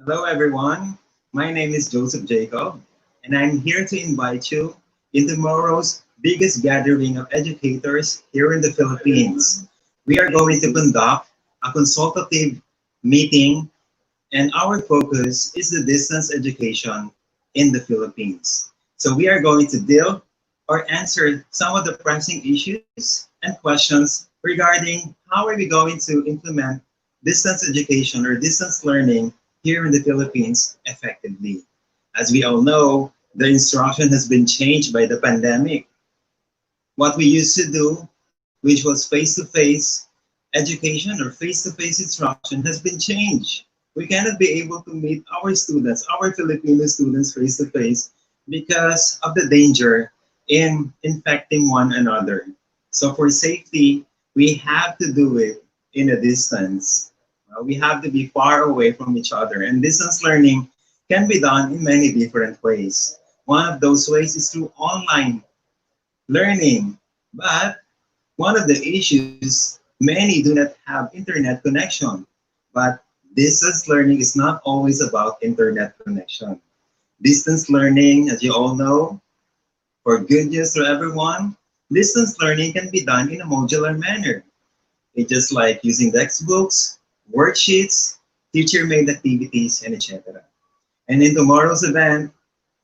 Hello, everyone. My name is Joseph Jacob, and I'm here to invite you in tomorrow's biggest gathering of educators here in the Philippines. We are going to conduct a consultative meeting, and our focus is the distance education in the Philippines. So, we are going to deal or answer some of the pressing issues and questions regarding how are we going to implement distance education or distance learning here in the Philippines effectively. As we all know, the instruction has been changed by the pandemic. What we used to do, which was face-to-face education or face-to-face instruction, has been changed. We cannot be able to meet our students, our Filipino students face-to-face because of the danger in infecting one another. So for safety, we have to do it in a distance. We have to be far away from each other. And distance learning can be done in many different ways. One of those ways is through online learning. But one of the issues, many do not have internet connection. But distance learning is not always about internet connection. Distance learning, as you all know, for good news to everyone, distance learning can be done in a modular manner. It's just like using textbooks, worksheets, teacher-made activities, and etc. And in tomorrow's event,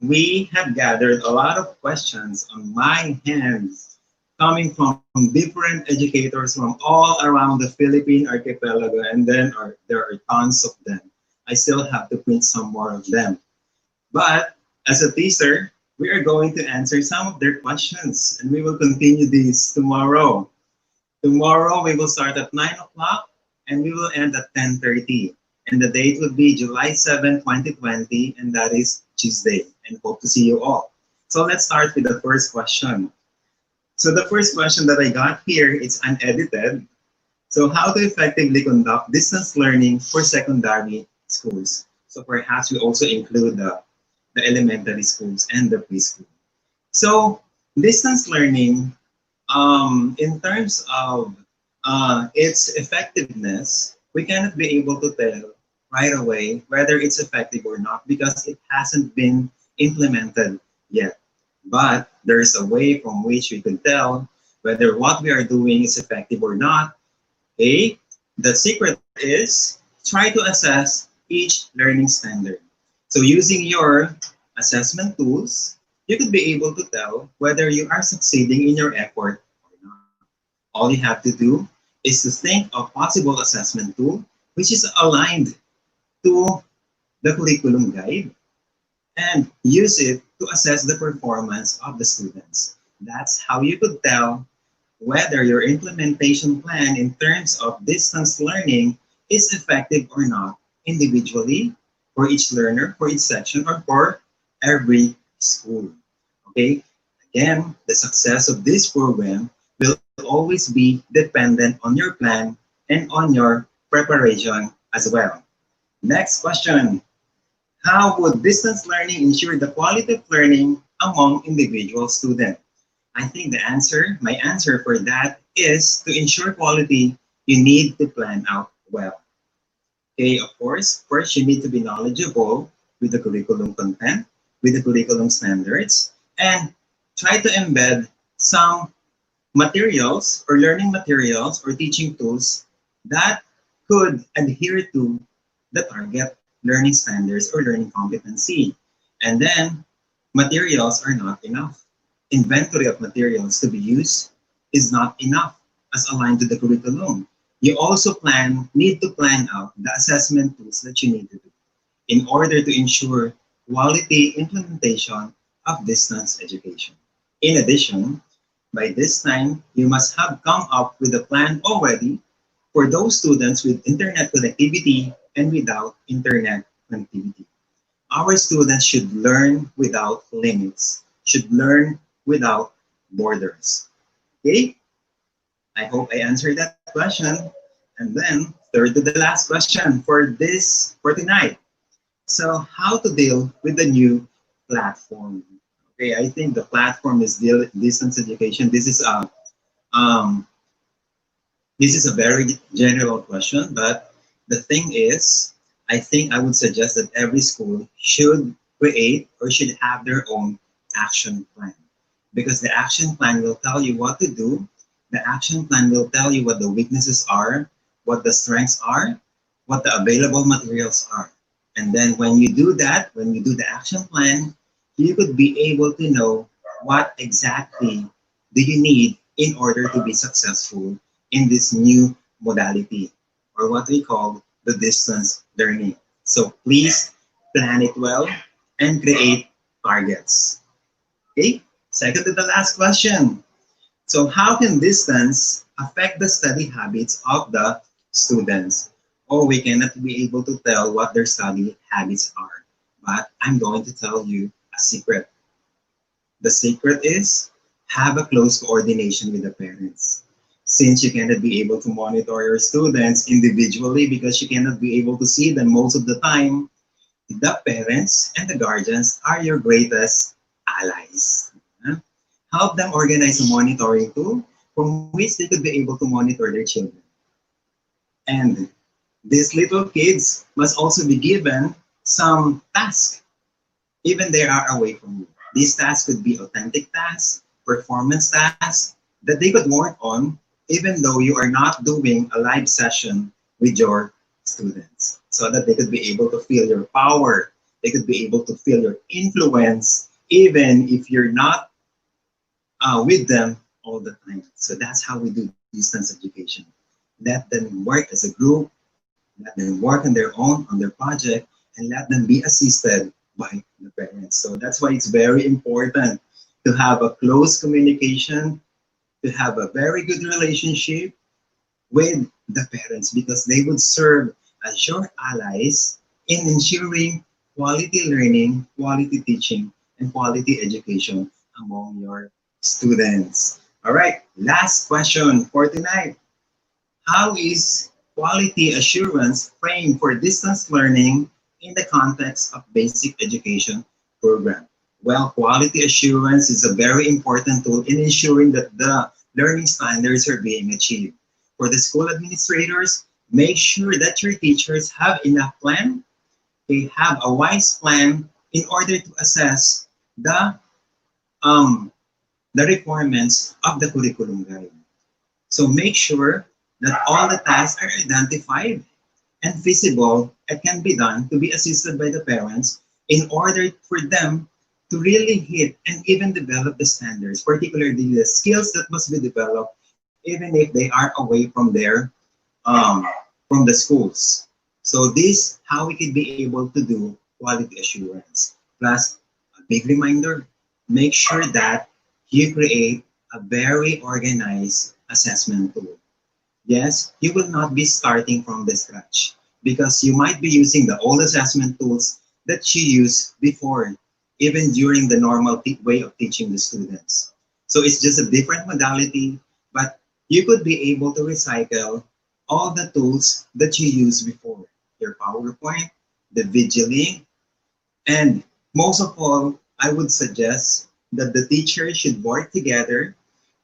we have gathered a lot of questions on my hands coming from different educators from all around the Philippine archipelago, and then there are tons of them. I still have to print some more of them. But as a teaser, we are going to answer some of their questions, and we will continue this tomorrow. Tomorrow we will start at 9 o'clock and we will end at 10:30. And the date will be July 7, 2020, and that is Tuesday. And hope to see you all. So let's start with the first question. So the first question that I got here is unedited. So how to effectively conduct distance learning for secondary schools. So perhaps we also include the elementary schools and the preschool. So distance learning, in terms of its effectiveness, we cannot be able to tell right away whether it's effective or not because it hasn't been implemented yet. But there's a way from which we can tell whether what we are doing is effective or not. Okay, the secret is try to assess each learning standard. So using your assessment tools, you could be able to tell whether you are succeeding in your effort or not. All you have to do is to think of possible assessment tool which is aligned to the curriculum guide and use it to assess the performance of the students. That's how you could tell whether your implementation plan in terms of distance learning is effective or not individually for each learner, for each section, or for every school. Okay? Again, the success of this program will always be dependent on your plan and on your preparation as well. Next question. How would distance learning ensure the quality of learning among individual students? I think my answer for that is to ensure quality, you need to plan out well. Okay, of course, first you need to be knowledgeable with the curriculum content, with the curriculum standards, and try to embed some materials or learning materials or teaching tools that could adhere to the target learning standards or learning competency. And then materials are not enough. Inventory of materials to be used is not enough as aligned to the curriculum. You also need to plan out the assessment tools that you need to do in order to ensure quality implementation of distance education. In addition, by this time, you must have come up with a plan already for those students with internet connectivity and without internet connectivity. Our students should learn without limits, should learn without borders. Okay? I hope I answered that question. And then, third to the last question for tonight. So, how to deal with the new platform? Okay, I think the platform is distance education. Um, this is a very general question, but the thing is, I think I would suggest that every school should create or should have their own action plan, because the action plan will tell you what to do. The action plan will tell you what the weaknesses are, what the strengths are, what the available materials are. And then when you do that, when you do the action plan, you could be able to know what exactly do you need in order to be successful in this new modality, or what we call the distance learning. So please plan it well and create targets. Okay, second to the last question. So how can distance affect the study habits of the students? Oh, we cannot be able to tell what their study habits are, but I'm going to tell you a secret. The secret is have a close coordination with the parents. Since you cannot be able to monitor your students individually because you cannot be able to see them most of the time, the parents and the guardians are your greatest allies. Huh? Help them organize a monitoring tool from which they could be able to monitor their children. And these little kids must also be given some tasks, even they are away from you. These tasks could be authentic tasks, performance tasks that they could work on, even though you are not doing a live session with your students, so that they could be able to feel your power. They could be able to feel your influence, even if you're not with them all the time. So that's how we do distance education. Let them work as a group, let them work on their own, on their project, and let them be assisted by the parents. So that's why it's very important to have a close communication, to have a very good relationship with the parents, because they would serve as your allies in ensuring quality learning, quality teaching, and quality education among your students. All right, last question for tonight. How is quality assurance framed for distance learning in the context of basic education program? Well, quality assurance is a very important tool in ensuring that the learning standards are being achieved. For the school administrators, make sure that your teachers have enough plan, they have a wise plan in order to assess um, the requirements of the curriculum guide. So make sure that all the tasks are identified and feasible and can be done to be assisted by the parents in order for them to really hit and even develop the standards, particularly the skills that must be developed even if they are away um, from the schools. So this how we can be able to do quality assurance. Plus, a big reminder, make sure that you create a very organized assessment tool. Yes, you will not be starting from the scratch because you might be using the old assessment tools that you used before, even during the normal way of teaching the students. So it's just a different modality, but you could be able to recycle all the tools that you used before. Your PowerPoint, the Vigilink, and most of all, I would suggest that the teachers should work together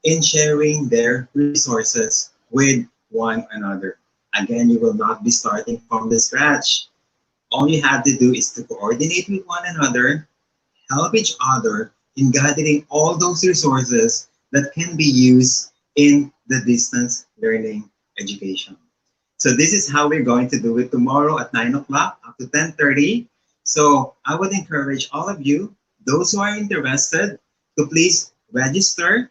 in sharing their resources with one another. Again, you will not be starting from the scratch. All you have to do is to coordinate with one another, help each other in gathering all those resources that can be used in the distance learning education. So this is how we're going to do it tomorrow at 9 o'clock up to 10:30. So I would encourage all of you, those who are interested, to please register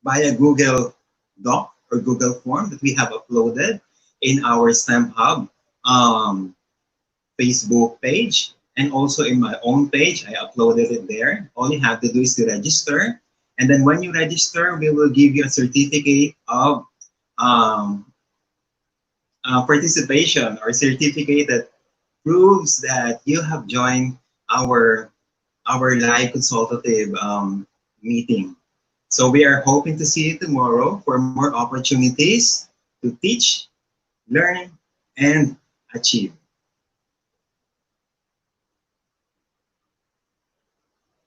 via Google Doc or Google Form that we have uploaded in our STEM Hub um, Facebook page, and also in my own page. I uploaded it there. All you have to do is to register. And then when you register, we will give you a certificate of um, participation, or certificate that proves that you have joined our live consultative meeting. So we are hoping to see you tomorrow for more opportunities to teach, learn, and achieve.